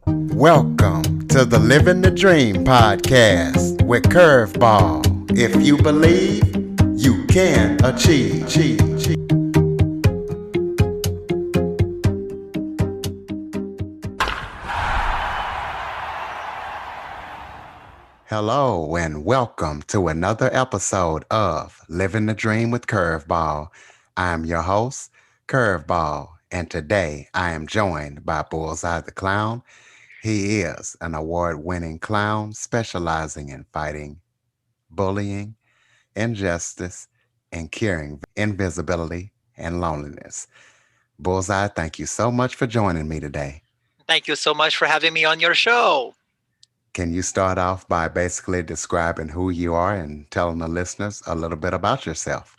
Welcome to the Living the Dream podcast with Curveball. If you believe, you can achieve. Hello and welcome to another episode of Living the Dream with Curveball. I'm your host, Curveball, and today I am joined by Bullseye the Clown. He is an award-winning clown specializing in fighting bullying, injustice, and curing invisibility and loneliness. Bullseye, thank you so much for joining me today. Thank you so much for having me on your show. Can you start off by basically describing who you are and telling the listeners a little bit about yourself?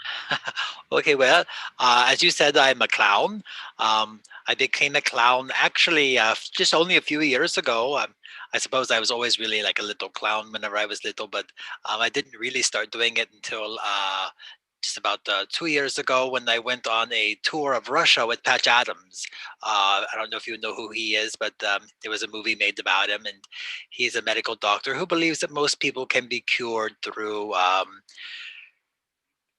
Okay, well, as you said, I'm a clown. I became a clown actually just only a few years ago. I suppose I was always really like a little clown whenever I was little, but I didn't really start doing it until just about 2 years ago when I went on a tour of Russia with Patch Adams. I don't know if you know who he is, but there was a movie made about him, and he's a medical doctor who believes that most people can be cured through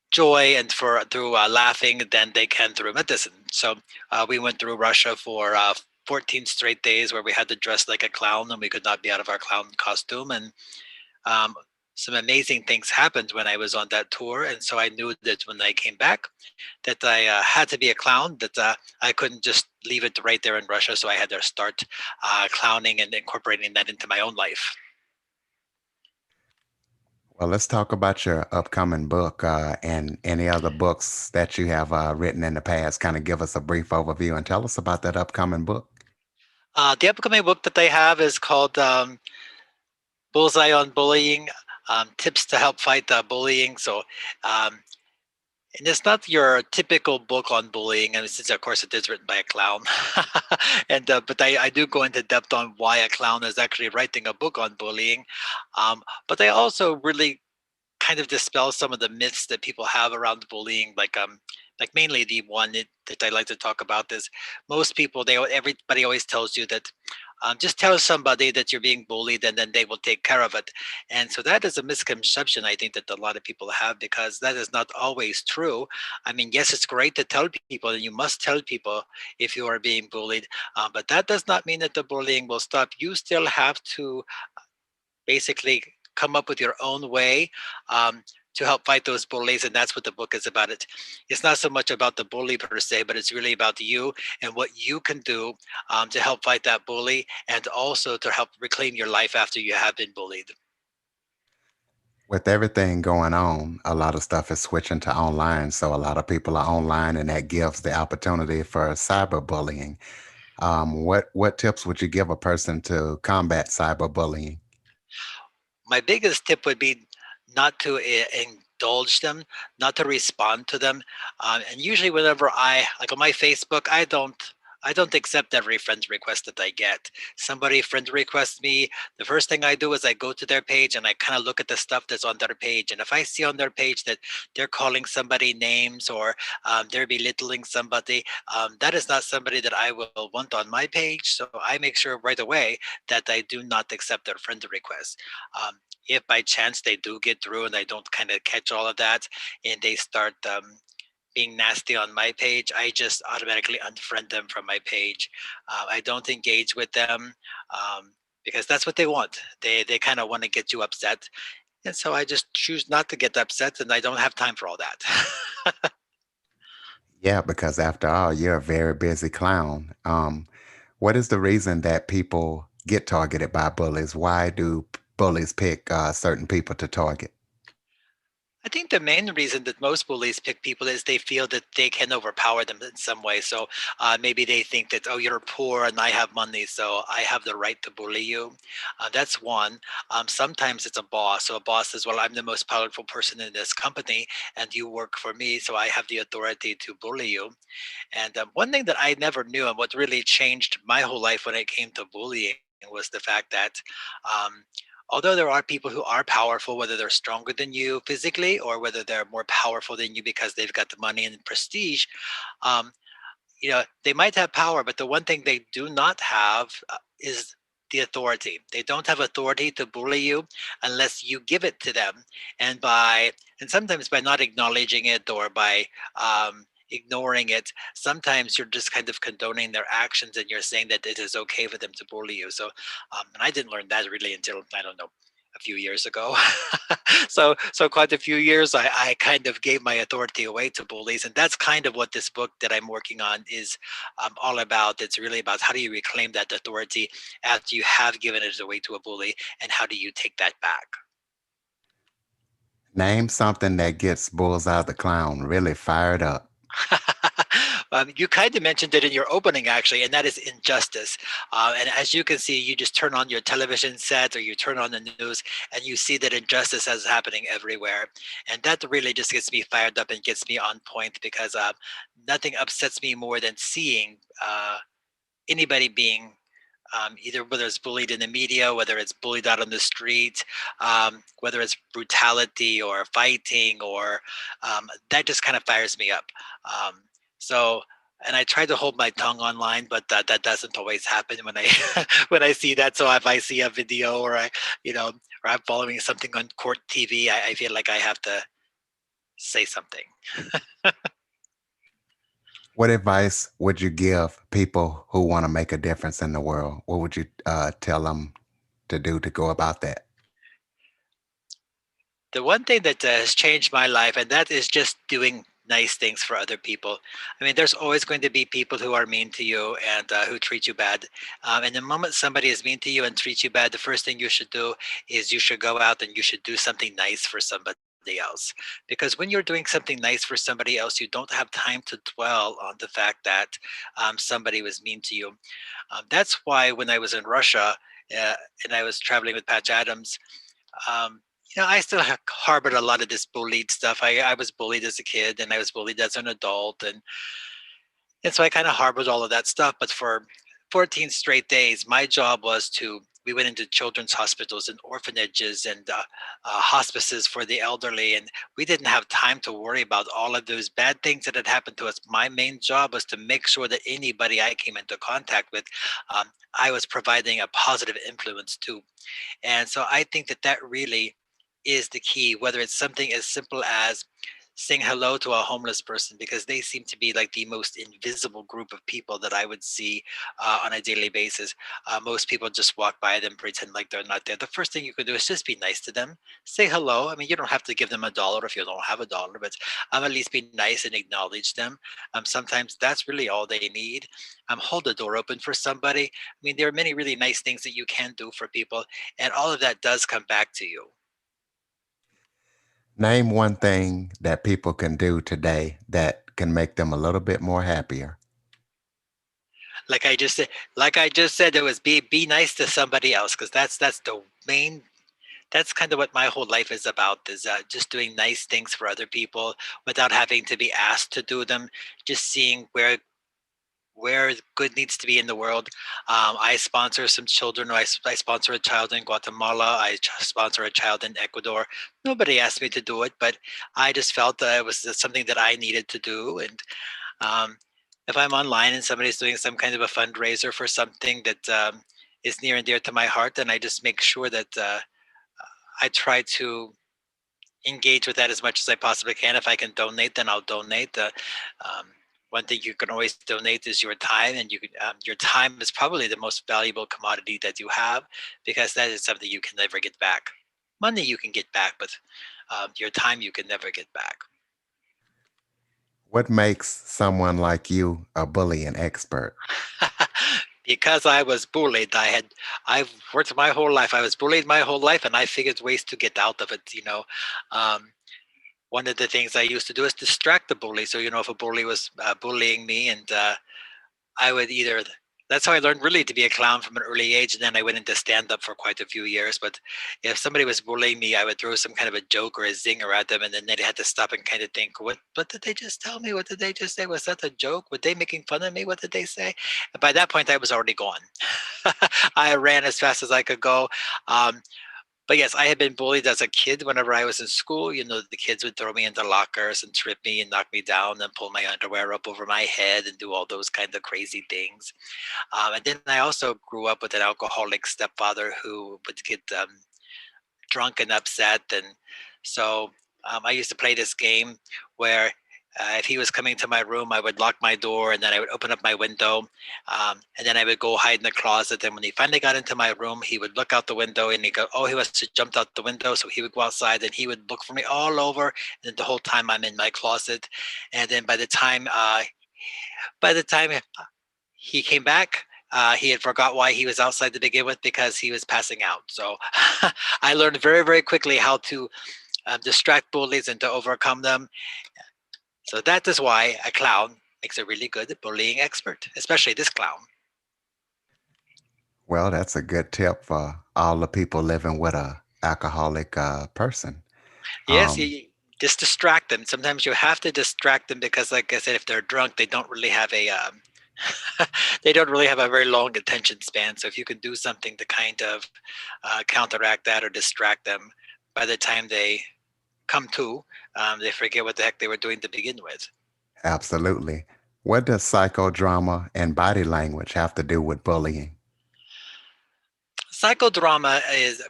joy and for through laughing than they can through medicine. So we went through Russia for 14 straight days where we had to dress like a clown and we could not be out of our clown costume. And um, some amazing things happened when I was on that tour. And so I knew that when I came back, that I had to be a clown, that I couldn't just leave it right there in Russia. So I had to start clowning and incorporating that into my own life. Well, let's talk about your upcoming book and any other books that you have written in the past. Kind of give us a brief overview and tell us about that upcoming book. The upcoming book that I have is called Bullseye on Bullying, Tips to Help Fight Bullying. So, um, and it's not your typical book on bullying, and since of course it is written by a clown, and but I do go into depth on why a clown is actually writing a book on bullying, but I also really kind of dispel some of the myths that people have around bullying, like mainly the one that I like to talk about is most people everybody always tells you that just tell somebody that you're being bullied and then they will take care of it. And so that is a misconception I think that a lot of people have, because that is not always true. I mean, yes, it's great to tell people, and you must tell people if you are being bullied, but that does not mean that the bullying will stop. You still have to basically come up with your own way to help fight those bullies, and that's what the book is about. It's not so much about the bully per se, but it's really about you and what you can do to help fight that bully, and also to help reclaim your life after you have been bullied. With everything going on, a lot of stuff is switching to online. So a lot of people are online, and that gives the opportunity for cyberbullying. What tips would you give a person to combat cyberbullying? My biggest tip would be not to indulge them, not to respond to them. And usually, whenever I like on my Facebook, I don't accept every friend request that I get. Somebody friend requests me. The first thing I do is I go to their page and I kind of look at the stuff that's on their page. And if I see on their page that they're calling somebody names, or they're belittling somebody, that is not somebody that I will want on my page. So I make sure right away that I do not accept their friend request. If by chance they do get through and I don't kind of catch all of that, and they start being nasty on my page, I just automatically unfriend them from my page. I don't engage with them because that's what they want. They kind of want to get you upset, and so I just choose not to get upset, and I don't have time for all that. Yeah, because after all, you're a very busy clown. What is the reason that people get targeted by bullies? Why do bullies pick certain people to target? I think the main reason that most bullies pick people is they feel that they can overpower them in some way. So maybe they think that, oh, you're poor and I have money, so I have the right to bully you. That's one. Sometimes it's a boss. So a boss says, well, I'm the most powerful person in this company and you work for me, so I have the authority to bully you. And one thing that I never knew, and what really changed my whole life when it came to bullying, was the fact that um, although there are people who are powerful, whether they're stronger than you physically or whether they're more powerful than you because they've got the money and prestige, um, they might have power, but the one thing they do not have is the authority. They don't have authority to bully you unless you give it to them, and by and sometimes by not acknowledging it or by ignoring it. Sometimes you're just kind of condoning their actions, and you're saying that it is okay for them to bully you. So, and I didn't learn that really until I don't know a few years ago. So quite a few years, I kind of gave my authority away to bullies, and that's kind of what this book that I'm working on is all about. It's really about how do you reclaim that authority after you have given it away to a bully, and how do you take that back? Name something that gets Bullseye the Clown really fired up. You kind of mentioned it in your opening, actually, and that is injustice. And as you can see, you just turn on your television set or you turn on the news and you see that injustice is happening everywhere. And that really just gets me fired up and gets me on point because nothing upsets me more than seeing anybody being either whether it's bullied in the media, whether it's bullied out on the street, whether it's brutality or fighting, or that just kind of fires me up. Um, so, and I try to hold my tongue online, but that doesn't always happen when I when I see that. So if I see a video or or I'm following something on court TV, I feel like I have to say something. What advice would you give people who want to make a difference in the world? What would you tell them to do to go about that? The one thing that has changed my life, and that is just doing nice things for other people. I mean, there's always going to be people who are mean to you and who treat you bad. And the moment somebody is mean to you and treats you bad, the first thing you should do is you should go out and you should do something nice for somebody else. Because when you're doing something nice for somebody else, you don't have time to dwell on the fact that somebody was mean to you. That's why when I was in Russia uh, and I was traveling with Patch Adams, I still harbored a lot of this bullied stuff. I was bullied as a kid, and I was bullied as an adult, and so I kind of harbored all of that stuff. But for 14 straight days, my job was to. We went into children's hospitals and orphanages and hospices for the elderly, and we didn't have time to worry about all of those bad things that had happened to us. My main job was to make sure that anybody I came into contact with, I was providing a positive influence to. And so I think that that really is the key, whether it's something as simple as saying hello to a homeless person, because they seem to be like the most invisible group of people that I would see on a daily basis. Most people just walk by them, pretend like they're not there. The first thing you can do is just be nice to them, say hello. I mean, you don't have to give them a dollar if you don't have a dollar, but at least be nice and acknowledge them. Sometimes that's really all they need. Hold the door open for somebody. I mean, there are many really nice things that you can do for people, and all of that does come back to you. Name one thing that people can do today that can make them a little bit more happier. Like I just said, it was be nice to somebody else, because that's the main. That's kind of what my whole life is about, is just doing nice things for other people without having to be asked to do them. Just seeing where good needs to be in the world. I sponsor some children. I sponsor a child in Guatemala. Sponsor a child in Ecuador. Nobody asked me to do it, but I just felt that it was something that I needed to do. And um, if I'm online and somebody's doing some kind of a fundraiser for something that is near and dear to my heart, then I just make sure that I try to engage with that as much as I possibly can. If I can donate, then I'll donate. Um, One thing you can always donate is your time, and your time is probably the most valuable commodity that you have, because that is something you can never get back. Money you can get back, but your time you can never get back. What makes someone like you a bullying expert? Because I was bullied, I've worked my whole life. I was bullied my whole life, and I figured ways to get out of it. Um, One of the things I used to do is distract the bully. So if a bully was bullying me, and I would either. That's how I learned really to be a clown from an early age, and then I went into stand up for quite a few years. But if somebody was bullying me, I would throw some kind of a joke or a zinger at them, and then they had to stop and kind of think, "What did they just tell me? What did they just say? Was that a joke? Were they making fun of me? What did they say?" And by that point, I was already gone. I ran as fast as I could go. Um, But yes, I had been bullied as a kid whenever I was in school. You know, the kids would throw me into lockers and trip me and knock me down and pull my underwear up over my head and do all those kind of crazy things. And then I also grew up with an alcoholic stepfather who would get drunk and upset. And so I used to play this game where if he was coming to my room, I would lock my door and then I would open up my window. And then I would go hide in the closet. And when he finally got into my room, he would look out the window and he'd go, oh, he must have jumped out the window. So he would go outside and he would look for me all over. And then the whole time I'm in my closet. And then by the time he came back. He had forgot why he was outside to begin with because he was passing out. So I learned very, very quickly how to distract bullies and to overcome them. So that is why a clown makes a really good bullying expert, especially this clown. Well, that's a good tip for all the people living with a alcoholic person. Yes, Um, just distract them. Sometimes you have to distract them because, like I said, if they're drunk, they don't really have a they don't really have a very long attention span. So if you can do something to kind of counteract that or distract them, by the time they come to, they forget what the heck they were doing to begin with. Absolutely. What does psychodrama and body language have to do with bullying? Psychodrama is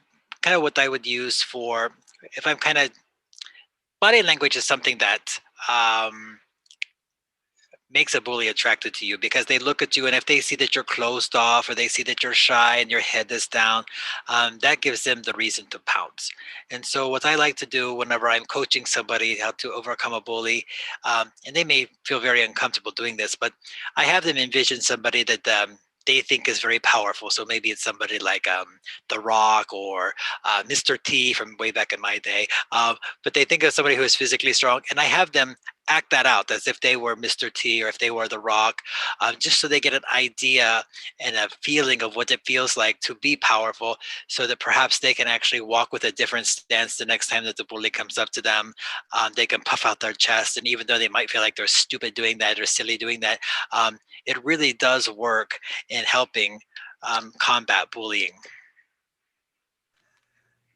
kind of what I would use for if I'm kind of body language is something that makes a bully attracted to you because they look at you and if they see that you're closed off or they see that you're shy and your head is down, that gives them the reason to pounce. And so what I like to do whenever I'm coaching somebody how to overcome a bully, and they may feel very uncomfortable doing this, but I have them envision somebody that they think is very powerful. So maybe it's somebody like The Rock or Mr. T from way back in my day. But they think of somebody who is physically strong, and I have them act that out as if they were Mr. T or if they were The Rock, just so they get an idea and a feeling of what it feels like to be powerful, so that perhaps they can actually walk with a different stance the next time that the bully comes up to them. They can puff out their chest, and even though they might feel like they're stupid doing that or silly doing that, it really does work in helping combat bullying.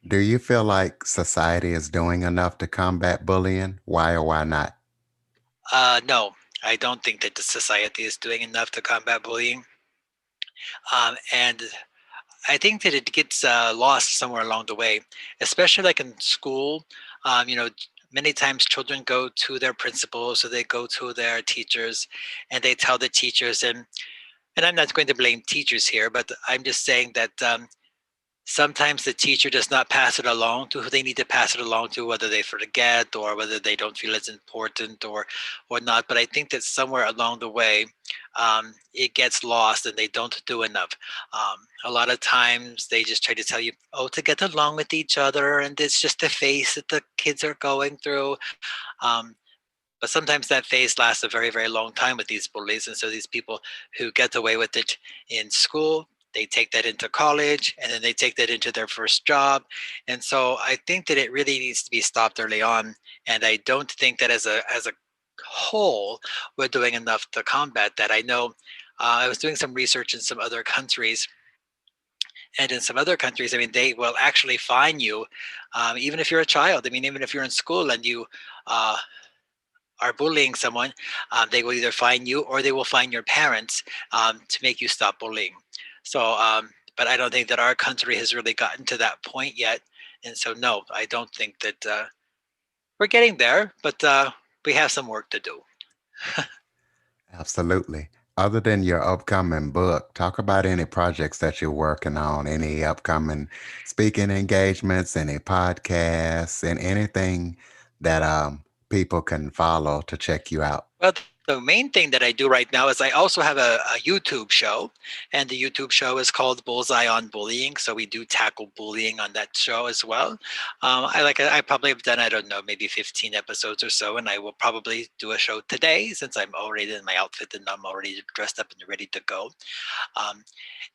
Do you feel like society is doing enough to combat bullying? Why or why not? No, I don't think that the society is doing enough to combat bullying. And I think that it gets lost somewhere along the way, especially like in school. You know, many times children go to their principals or they go to their teachers and they tell the teachers, and I'm not going to blame teachers here, but I'm just saying that sometimes the teacher does not pass it along to who they need to pass it along to, whether they forget or whether they don't feel it's important or not. But I think that somewhere along the way, it gets lost and they don't do enough. A lot of times they just try to tell you, oh, to get along with each other, and it's just the phase that the kids are going through. Um, but sometimes that phase lasts a very, very long time with these bullies. And so these people who get away with it in school, they take that into college and then they take that into their first job. And so I think that it really needs to be stopped early on. And I don't think that as a whole, we're doing enough to combat that. I know I was doing some research in some other countries. And in some other countries, I mean, they will actually fine you, even if you're a child. I mean, even if you're in school and you uh, are bullying someone, they will either fine you or they will fine your parents to make you stop bullying. So, but I don't think that our country has really gotten to that point yet. And so, no, I don't think that we're getting there, but we have some work to do. Absolutely. Other than your upcoming book, talk about any projects that you're working on, any upcoming speaking engagements, any podcasts, and anything that people can follow to check you out. Well, the main thing that I do right now is I also have a YouTube show, and the YouTube show is called Bullseye on Bullying. So we do tackle bullying on that show as well. I probably have done, I don't know, maybe 15 episodes or so, and I will probably do a show today since I'm already in my outfit and I'm already dressed up and ready to go. Um,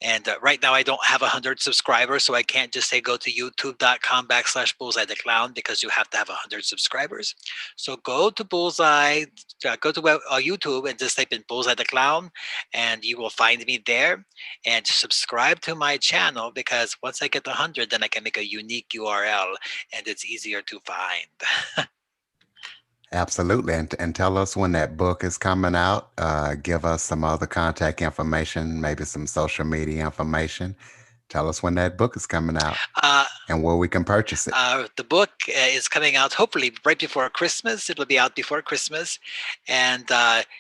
and right now, I don't have 100 subscribers, so I can't just say go to youtube.com/bullseye the clown because you have to have 100 subscribers. So go to Bullseye, go to YouTube and just type in Bullseye the Clown, and you will find me there. And subscribe to my channel because once I get 100, then I can make a unique URL, and it's easier to find. Absolutely. And tell us when that book is coming out. Give us some other contact information, maybe some social media information. Tell us when that book is coming out Uh, and where we can purchase it. the book is coming out hopefully right before Christmas. It'll be out before Christmas, and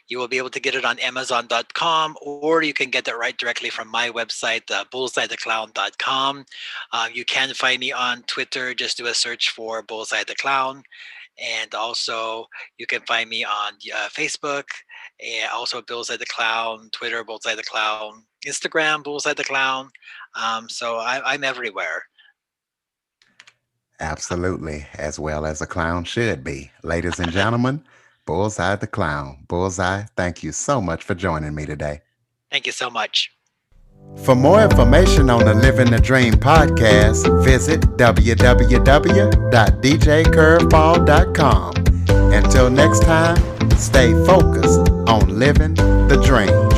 you will be able to get it on Amazon.com, or you can get it right directly from my website, bullseyetheclown.com. You can find me on Twitter. Just do a search for Bullseye the Clown. And also, you can find me on Facebook, and also Bullseye the Clown, Twitter, Bullseye the Clown, Instagram, Bullseye the Clown. So I'm everywhere. Absolutely, as well as a clown should be. Ladies and gentlemen, Bullseye the Clown. Bullseye, thank you so much for joining me today. Thank you so much. For more information on the Living the Dream podcast, visit www.djcurveball.com. Until next time, stay focused on living the dream.